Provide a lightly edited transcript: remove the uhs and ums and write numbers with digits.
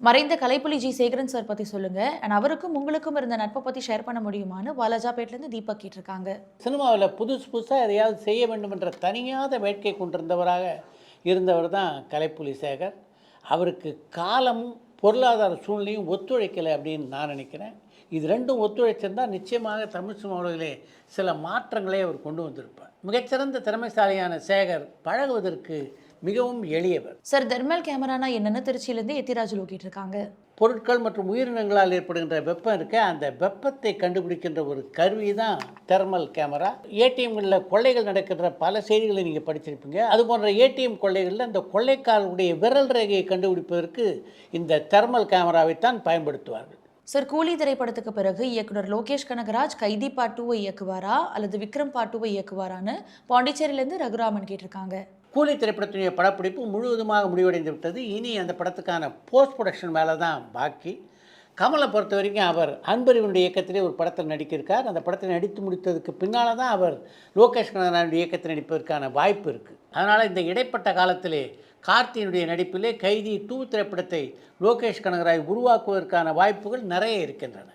மறைந்த Kalaipuli G. Sekaran sir பத்தி சொல்லுங்க. அண்ட் அவருக்கும் உங்களுக்கும் இருந்த நட்ப பத்தி ஷேர் பண்ண முடியுமான்னு வாலாஜாபேட்லேருந்து தீபக் கேட்டிருக்காங்க. சினிமாவில் புதுசு புதுசாக எதையாவது செய்ய வேண்டும் என்ற தனியாத வேட்கை கொண்டிருந்தவராக இருந்தவர் தான் கலைப்புலி சேகர். அவருக்கு காலமும் பொருளாதார சூழ்நிலையும் ஒத்துழைக்கலை அப்படின்னு நான் நினைக்கிறேன். இது ரெண்டும் ஒத்துழைச்சிருந்தால் நிச்சயமாக தமிழ் சினிமாவிலே சில மாற்றங்களை அவர் கொண்டு வந்திருப்பார். மிகச்சிறந்த திறமைசாலியான சேகர் பழகுவதற்கு மிகவும் எளியவர். சார், தெர்மல் கேமரானா என்னன்னு திருச்சியிலேருந்து எத்திராஜுலு கேட்டிருக்காங்க. பொருட்கள் மற்றும் உயிரினங்களால் ஏற்படுகின்ற வெப்பம் இருக்க அந்த வெப்பத்தை கண்டுபிடிக்கின்ற ஒரு கருவி தான் தெர்மல் கேமரா. ஏடிஎம்களில் கொள்ளைகள் நடக்கின்ற பல செய்திகளை நீங்கள் படிச்சிருப்பீங்க. அது போன்ற ஏடிஎம் கொள்ளைகளில் அந்த கொள்ளைக்காரருடைய விரல் ரேகையை கண்டுபிடிப்பதற்கு இந்த தெர்மல் கேமராவைத்தான் பயன்படுத்துவார்கள். சார், கூலி திரைப்படத்துக்கு பிறகு இயக்குனர் லோகேஷ் கனகராஜ் கைதி பார்ட் 2 இயக்குவாரா அல்லது விக்ரம் பார்ட் 2 இயக்குவாரான்னு பாண்டிச்சேரியிலேருந்து ரகுராமன் கேட்டிருக்காங்க. கூலி திரைப்படத்துடைய படப்பிடிப்பு முழுவதுமாக முடிவடைந்து விட்டது. இனி அந்த படத்துக்கான போஸ்ட் ப்ரொடக்ஷன் மேலே தான் பாக்கி. கமலை பொறுத்த வரைக்கும் அவர் அன்பறிவனுடைய இயக்கத்திலே ஒரு படத்தில் நடிக்கிருக்கார். அந்த படத்தை நடித்து முடித்ததுக்கு பின்னால் தான் அவர் லோகேஷ் கனகராஜுடைய இயக்கத்தில் நடிப்பதற்கான வாய்ப்பு இருக்குது. அதனால் இந்த இடைப்பட்ட காலத்திலே கார்த்தியினுடைய நடிப்பிலே கைதி 2 திரைப்படத்தை லோகேஷ் கனகராஜ் உருவாக்குவதற்கான வாய்ப்புகள் நிறைய இருக்கின்றன.